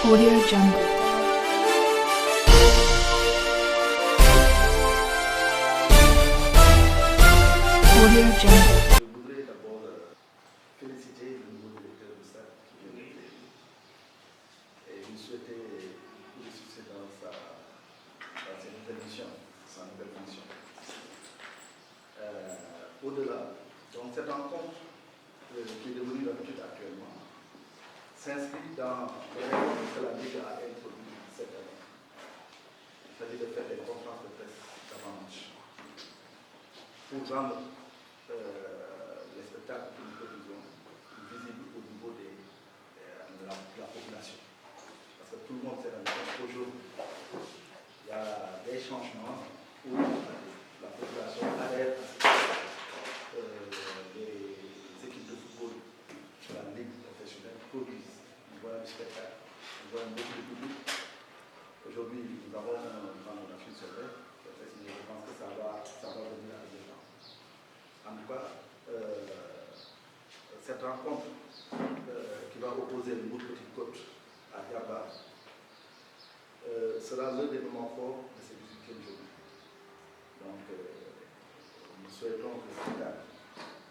Audio Jungle. Audio Jungle. Je voudrais d'abord féliciter le nouveau directeur du stade qui vient d'être élu et lui souhaiter beaucoup de succès dans ses nouvelles missions, sa nouvelle mission. Au-delà, donc cette rencontre qui est devenue l'habitude actuellement s'inscrit dans les réformes que la Ligue a introduites cette année. Il s'agit de faire des conférences de presse d'avant-match pour rendre les spectacles que nous produisons visibles au niveau de la population. Parce que tout le monde s'est rendu compte qu'aujourd'hui, il y a des changements où la population adhère à ce que les équipes de football de la Ligue professionnelle produisent. Ils voient du spectacle, ils voient beaucoup de public. Aujourd'hui, nous avons un plan de l'action sur le je pense que ça va venir avec le temps. En tout cas, cette rencontre qui va opposer le Mout Petite Côte à Diaba sera l'un des moments forts de ces 18e journées. Donc, nous souhaitons que ce stade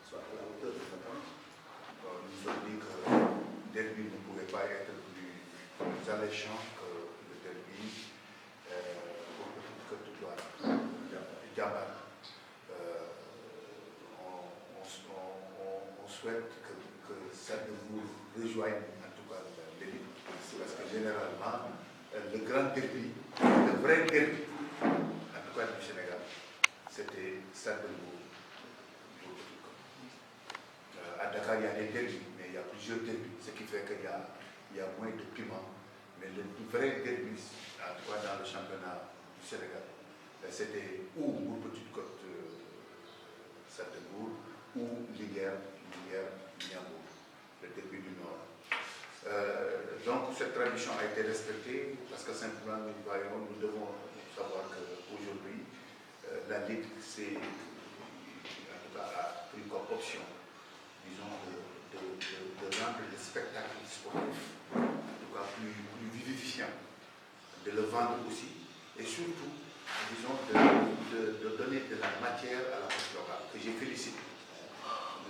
soit à la hauteur de cette attente. Nous avons dit que le derby ne pouvait pas être plus alléchant que le derby pour Petite Côte de Diaba. On souhaite que ça nous rejoigne, en tout cas l'élite, parce que généralement, le grand derby, le vrai derby, en tout cas du Sénégal, c'était Stade de à Dakar, il y a des derbys, mais il y a plusieurs derbys, ce qui fait qu'il y a moins de piment. Mais le vrai derby, en tout cas dans le championnat du Sénégal, c'était ou Petite Côte, Stade de Bourg, ou Liguerre, Niambo, le début du Nord. Donc cette tradition a été respectée parce que simplement nous devons savoir qu'aujourd'hui, la Ligue a pris comme option, disons, de rendre les spectacles sportifs, en tout cas plus vivifiants, de le vendre aussi, et surtout, disons, de donner de la matière à la presse locale, que j'ai félicité.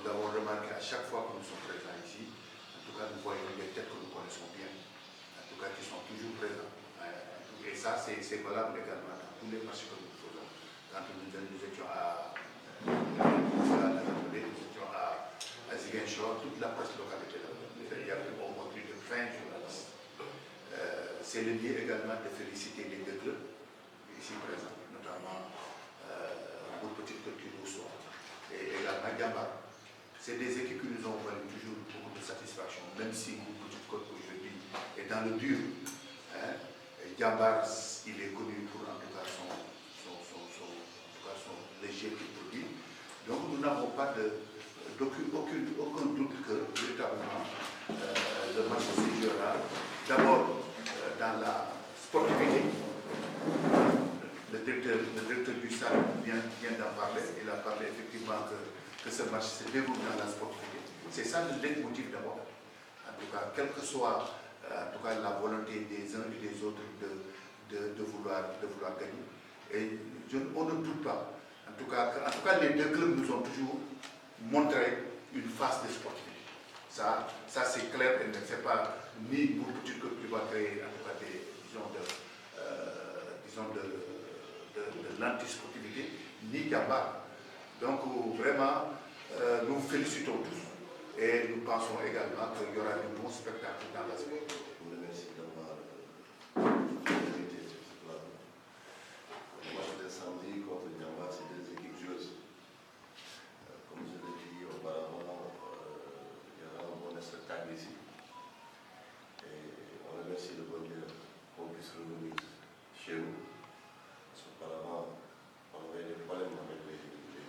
Nous avons remarqué à chaque fois que nous sommes présents ici, en tout cas nous voyons des têtes que nous connaissons bien, en tout cas qui sont toujours présents. Et ça, c'est valable également dans tous les marchés que nous faisons. Quand nous étions à Ziguinchor, toute la presse locale était là. Il y avait au moins plus de 20 journalistes. C'est le lieu également de féliciter les deux clubs ici présents, notamment pour Petite Côte du Rousseau et également Diamba. C'est des équipes qui nous ont valu toujours beaucoup de satisfaction, même si Petite Côte aujourd'hui est dans le dur. Diamba, il est connu pour en tout cas son léger qu'il produit. Donc nous n'avons pas aucun doute que véritablement le match se jouera d'abord dans la sportivité. Le directeur du stade vient d'en parler. Il a parlé effectivement que ce match se déroule dans la sportivité. C'est ça le leitmotiv d'abord. En tout cas, quelle que soit en tout cas, la volonté des uns et des autres de vouloir gagner. Et on ne doute pas. En tout cas, les deux clubs nous ont toujours montré une phase de sportivité. Ça c'est clair et net. C'est pas ni pour Petite Côte qui va créer en tout cas de l'antisportivité, ni Diamba. Donc vraiment, nous félicitons tous et nous pensons également qu'il y aura de bons spectacles dans la semaine. Je vous remercie d'avoir invité sur ce plateau. Le match de samedi contre Diamba, c'est deux équipes joueuses. Comme je l'ai dit auparavant, il y aura un bon spectacle ici. Et on remercie le bon Dieu qu'on puisse revenir chez nous. Parce qu'auparavant, on avait des problèmes avec les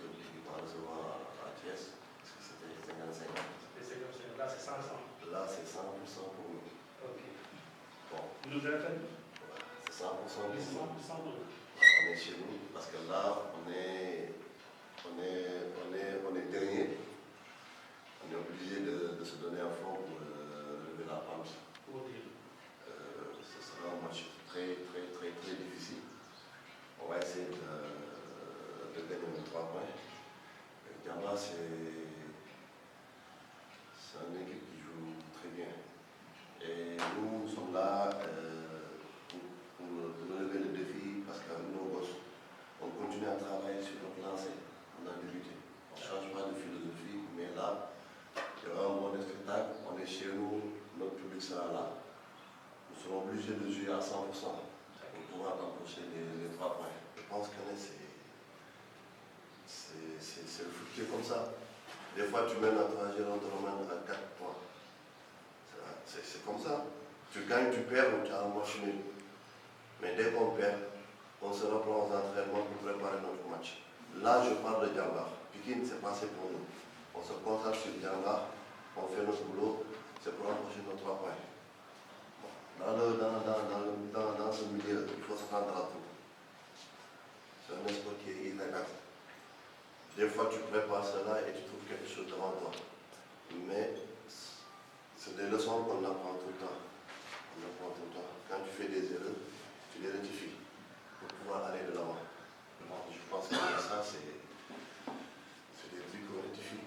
autres équipes à recevoir à Thiès, parce que c'était 50-50. Là, c'est 100%. Là, c'est 100% pour nous. Ok. Bon. Vous nous avez fait C'est 100% pour nous. 100% pour nous. On est chez nous parce que là, on est dernier. On est obligé de se donner un fond pour lever la pente. là, nous serons obligés de jouer à 100% pour pouvoir empocher les 3 points. Je pense que c'est le foot qui est comme ça. Des fois, tu mènes à 3-0, on te ramène à 4 points. C'est comme ça. Tu gagnes, tu perds ou tu as un match nul. Mais dès qu'on perd, on se reprend aux entraînements pour préparer notre match. Là, je parle de Djambar. Pikine, c'est passé pour nous. On se concentre sur Djambar, on fait notre boulot, c'est pour empocher nos 3 points. Dans ce milieu, il faut se prendre à tout. C'est un sport qui est illégal. Des fois, tu prépares cela et tu trouves quelque chose devant toi. Mais c'est des leçons qu'on apprend tout le temps. On apprend tout le temps. Quand tu fais des erreurs, tu les rectifies pour pouvoir aller de l'avant. Je pense que ça, c'est des trucs qu'on rectifie.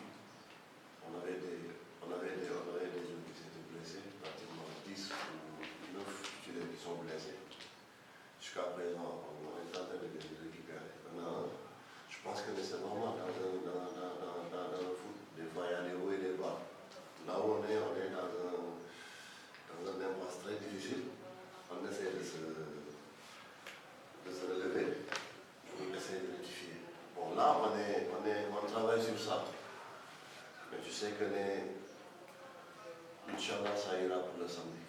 On avait des joueurs qui s'étaient blessés, pratiquement 10 ou 9 titulaires qui sont blessés. Jusqu'à présent, on est en train de les récupérer. Maintenant, je pense que c'est normal dans le foot. Des fois, il y a des hauts et des bas. Là où on est dans un impasse très difficile. On essaie de se relever. On essaie de rectifier. Bon, là, on travaille sur ça. Mais tu sais que Inch'Allah, ça ira pour le samedi.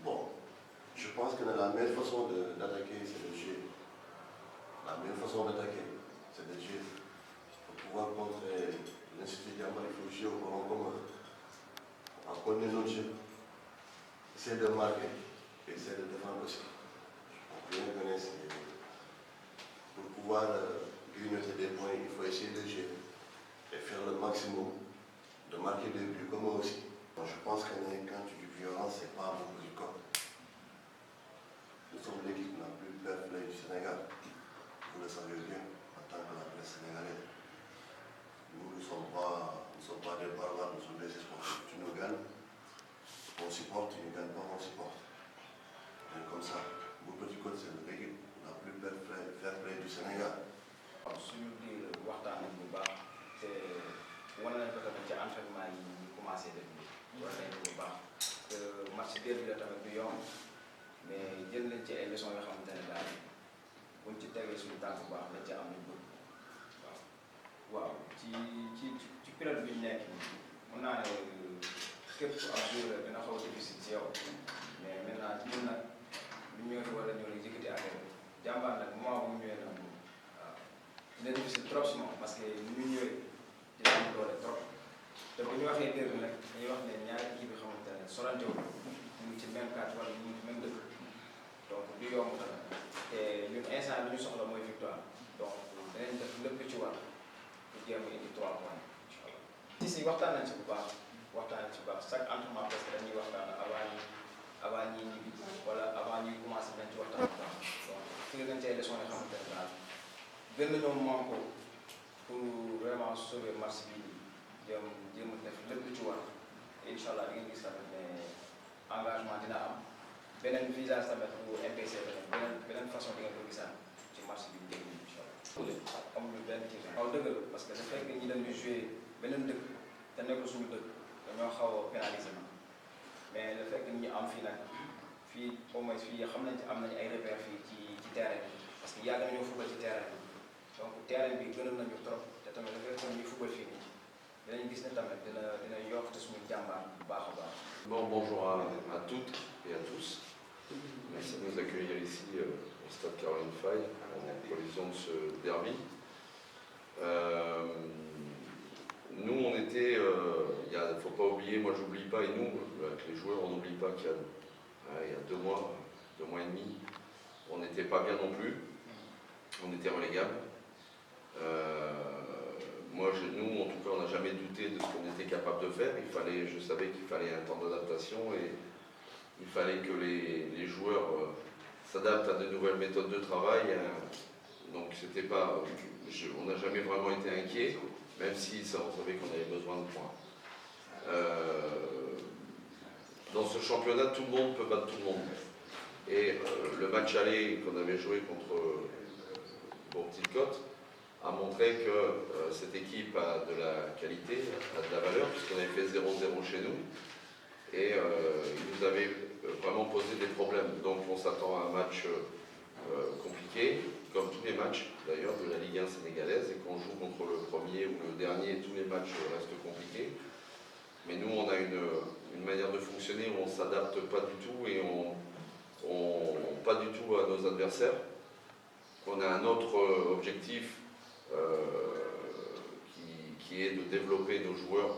Bon, je pense que la meilleure façon d'attaquer, c'est de jouer. La meilleure façon d'attaquer, c'est de jouer. Pour pouvoir contrer l'Institut Djambar, il faut jouer au ballon commun. On connaît notre jeu. Essayer de marquer et essayer de défendre aussi. Je pense bien que pour pouvoir grignoter des points, il faut essayer de jouer et faire le maximum de marquer des buts comme eux aussi. Donc, je pense que quand tu dis violence, ce n'est pas beaucoup du corps. Nous sommes l'équipe la plus fair-play du Sénégal. Vous le savez bien, en tant que la presse sénégalaise. Nous ne sommes pas des barbares, nous sommes des sportifs. Tu nous gagnes, on supporte, tu ne gagnes pas, on supporte. Et comme ça, mon petit côté, c'est l'équipe la plus fair-play du Sénégal. suñu biir waxtaan nañ bu baax te wane nañ ko tamit ci entraînement yi ñu commencé def bi wane nañ ko bu baax que match derby la tamit du yomb mais jël nañ ci ay leçons yoo xamante ne daal buñ ci tegee suñu tànk bu baax dañ ci am lu bëgg waaw ci période bi ñu nekk mën naa ne képp ku am joueur dina xaw a difficile ci yow mais maintenant ñun nag ñu ñëwee wala ñoo leen yëkkati affaire bi Djambar nag moment bu ñu ñëwee nag dina difficile trop si moom parce que ni ñu ñëwee dina am doole trop te bu ñu waxee derby nag dañuy wax ne ñaari équipe yi xamante ne sorante wu ñu ngi ci même cadre wala ñu ngi ci même dëkk donc du yomb tamit te ñun instant bi ñu soxla mooy victoire donc dinañ def lépp ci war pour jéem a indi 3 points incha allah. si waxtaan nañ ci bu baax chaque entraînement presque dañuy waxtaan avant ñuy ñibbi wala avant ñuy commencé nañ ci waxtaan bu baax donc fi nga nañ ci ay leçons yoo xamante ne daal gën nañoo manko pour vraiment sauver match bi jéem a def lépp lu ci war incha allah di ngeen gis tamit ne engagement dina am beneen visage tamit bu MPC tamit beneen façon di ngeen ko gisaan ci match bi dégg incha allah. amuñu benn kii xaw dëgg la parce que dafa fekk ñi dem di jouer beneen dëkk te nekkul suñu dëkk dañoo xaw a pénaliser na mais le fait que ñu am fii nag fii au moins fii xam nañ am nañu ay repères fii ci terrain bi parce que yàgg nañoo football ci terrain bi donc terrain bi gënoon nañu trop te tamit le fait que ñuy football fii nii dinañ gis ne tamit dina yokk te suñu jàmbaar bu baax a baax. Bon, bonjour à toutes et à tous. Merci de nous accueillir ici au stade Caroline Faye en collision de ce derby. Nous, on était, il ne faut pas oublier, moi j'oublie pas, et nous, avec les joueurs, on n'oublie pas qu'il y a 2 mois et demi, on n'était pas bien non plus, on était relégable. Nous, en tout cas, on n'a jamais douté de ce qu'on était capable de faire. Je savais qu'il fallait un temps d'adaptation et il fallait que les joueurs s'adaptent à de nouvelles méthodes de travail. Donc, c'était pas, on n'a jamais vraiment été inquiet, même si on savait qu'on avait besoin de points. Dans ce championnat, tout le monde peut battre tout le monde. Et le match aller qu'on avait joué contre Bourg-Petite-Côte a montré que cette équipe a de la qualité, a de la valeur, puisqu'on avait fait 0-0 chez nous. et il nous avait vraiment posé des problèmes. Donc on s'attend à un match compliqué, comme tous les matchs d'ailleurs de la Ligue 1 sénégalaise, et qu'on joue contre le premier ou le dernier, tous les matchs restent compliqués. Mais nous, on a une manière de fonctionner où on ne s'adapte pas du tout et pas du tout à nos adversaires. On a un autre objectif qui est de développer nos joueurs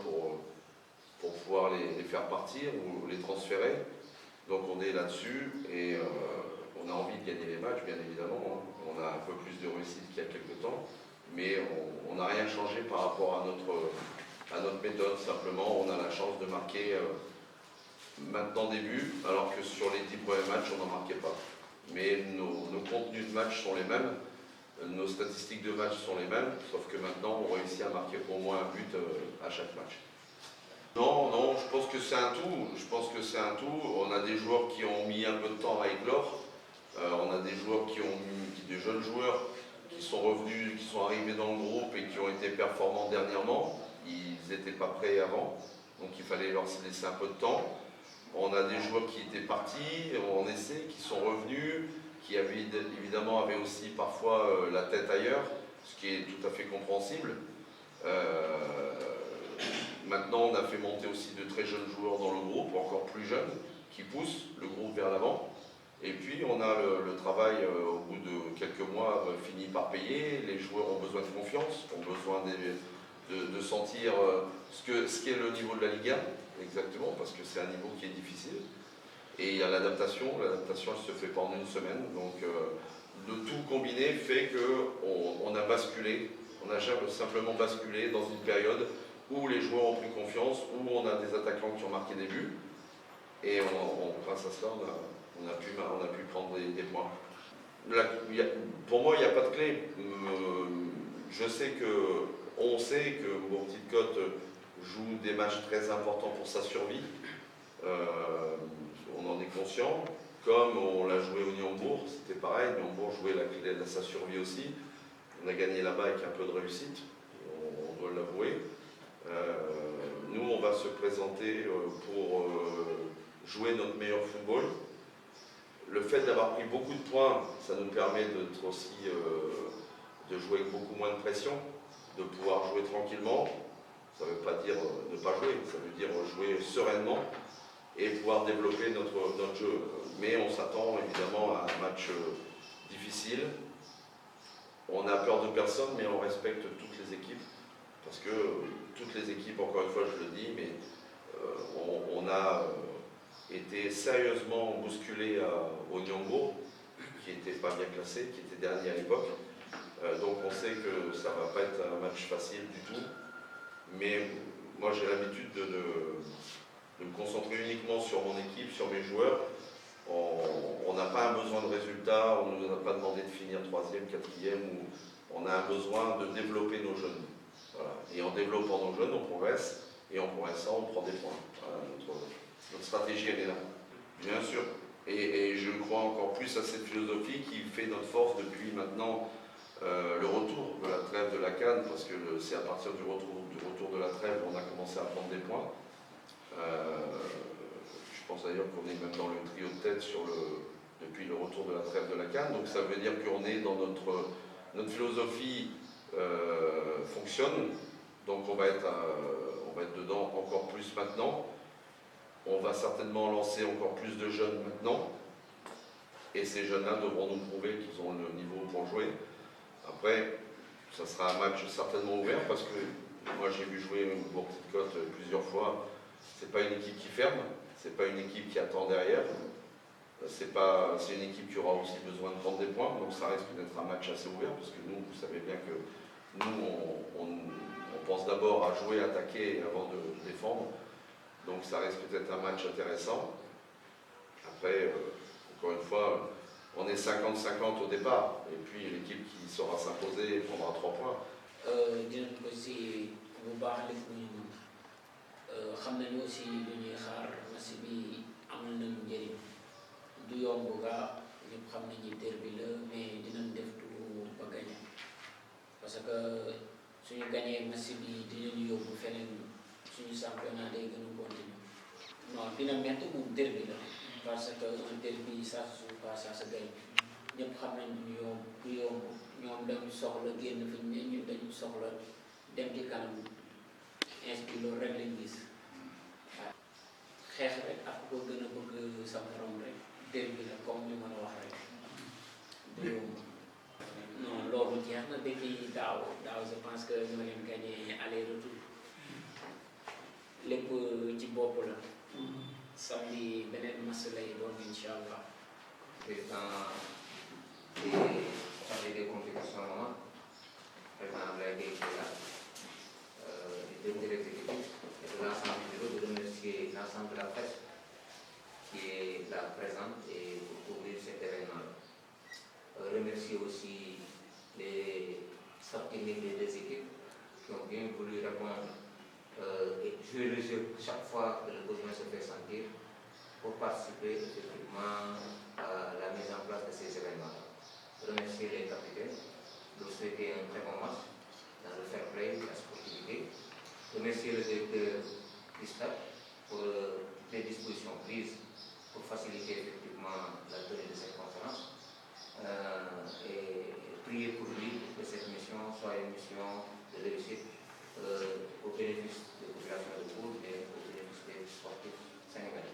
pour pouvoir les faire partir ou les transférer. Donc on est là-dessus et on a envie de gagner les matchs, bien évidemment. On a un peu plus de réussite qu'il y a quelques temps, mais on n'a rien changé par rapport à notre méthode. Simplement, on a la chance de marquer maintenant des buts, alors que sur les 10 premiers matchs, on n'en marquait pas. Mais nos contenus de match sont les mêmes, nos statistiques de match sont les mêmes, sauf que maintenant, on réussit à marquer au moins un but à chaque match. Non, je pense que c'est un tout. On a des joueurs qui ont mis un peu de temps à éclore. On a des joueurs des jeunes joueurs qui sont revenus, qui sont arrivés dans le groupe et qui ont été performants dernièrement. Ils n'étaient pas prêts avant, donc il fallait leur laisser un peu de temps. On a des joueurs qui étaient partis en essai, qui sont revenus, qui évidemment avaient aussi parfois la tête ailleurs, ce qui est tout à fait compréhensible. Maintenant, on a fait monter aussi de très jeunes joueurs dans le groupe, encore plus jeunes, qui poussent le groupe vers l'avant. Et puis, on a le travail, au bout de quelques mois, fini par payer. Les joueurs ont besoin de confiance, ont besoin de sentir ce qu'est le niveau de la Ligue 1, exactement, parce que c'est un niveau qui est difficile. Et il y a l'adaptation. L'adaptation, elle se fait pas en une semaine. Donc, de tout combiné fait qu'on a basculé. On a simplement basculé dans une période où les joueurs ont pris confiance, où on a des attaquants qui ont marqué des buts. Et grâce à cela, on a pu prendre des points. Pour moi, il n'y a pas de clé. On sait que Bourg-Petite-Côte joue des matchs très importants pour sa survie. On en est conscient. Comme on l'a joué au Nyambourg, c'était pareil. Nyambourg jouait la clé de sa survie aussi. On a gagné là-bas avec un peu de réussite, on doit l'avouer. Nous, on va se présenter pour jouer notre meilleur football. Le fait d'avoir pris beaucoup de points, ça nous permet d'être aussi de jouer avec beaucoup moins de pression, de pouvoir jouer tranquillement. Ça ne veut pas dire ne pas jouer, ça veut dire jouer sereinement et pouvoir développer notre jeu. Mais on s'attend évidemment à un match difficile. On a peur de personne, mais on respecte toutes les équipes. Parce que toutes les équipes, encore une fois, je le dis, mais on a été sérieusement bousculé au Nyambourg, qui n'était pas bien classé, qui était dernier à l'époque. Donc on sait que ça ne va pas être un match facile du tout. Mais moi j'ai l'habitude de me concentrer uniquement sur mon équipe, sur mes joueurs. On n'a pas un besoin de résultat, on ne nous a pas demandé de finir 3e, 4e, on a un besoin de développer nos jeunes. Voilà. Et en développant nos jeunes, on progresse, et en progressant, on prend des points. Voilà, notre stratégie, elle est là, bien sûr. Et je crois encore plus à cette philosophie qui fait notre force depuis maintenant le retour de la trêve de la CAN, parce que c'est à partir du retour de la trêve qu'on a commencé à prendre des points. Je pense d'ailleurs qu'on est même dans le trio de tête depuis le retour de la trêve de la CAN. Donc ça veut dire qu'on est dans notre philosophie fonctionne. Donc on va être dedans encore plus maintenant. On va certainement lancer encore plus de jeunes maintenant. Et ces jeunes-là devront nous prouver qu'ils ont le niveau pour jouer. Après, ça sera un match certainement ouvert parce que moi j'ai vu jouer Bourg-Petite-Côte plusieurs fois. C'est pas une équipe qui ferme, c'est pas une équipe qui attend derrière. C'est une équipe qui aura aussi besoin de prendre des points, donc ça risque d'être un match assez ouvert parce que nous, vous savez bien que nous, on pense d'abord à jouer, attaquer avant de défendre. Donc ça risque d'être un match intéressant. Après, encore une fois, on est 50-50 au départ, et puis l'équipe qui saura s'imposer prendra 3 points. dinañ ko si bu baax def ñu xam nañu aussi lu ñuy xaar match bi amal nañu njëriñ du yomb gaa ñëpp xam nañu derby la mais dinañ def tout ba gagné parce que suñu gagné match bi dinañu yóbbu feneen suñu championnat day gën a continuer non dina métti moom derby la parce que un derby ça se joue pas ça se gagne ñëpp xam nañ du yomb du yomb ñoom dañu soxla génn fi ñu ne ñun dañu soxla dem ci kanam inspi loolu rek lañ gis waaw xeex rek ak ko gën a bëgg sa morom rek derby la comme ñu mën a wax rek du yomb non loolu jeex na depuis daaw je pense que ñoo leen gagné aller retour lépp ci bopp la samedi beneen match lay doon incha allah. Président des chargés des compétitions moment, président Abdoulaye Gueye qui est là, du directeur exécutif et de l'ensemble du bureau, de remercier l'ensemble de la presse qui est là présente et pour couvrir cet événement-là. Remercier aussi les staff techniques des deux équipes qui ont bien voulu répondre et jouer le jeu chaque fois que le besoin se fait sentir pour participer effectivement à la mise en place de ces événements-là. Remercier les capitaines, leur souhaiter un très bon match dans le fair play, la sportivité. Remercier le directeur du stade pour toutes les dispositions prises pour faciliter effectivement la tenue de cette conférence. Et prier pour lui que cette mission soit une mission de réussite au bénéfice des populations de Bourg et au bénéfice des sportifs sénégalais.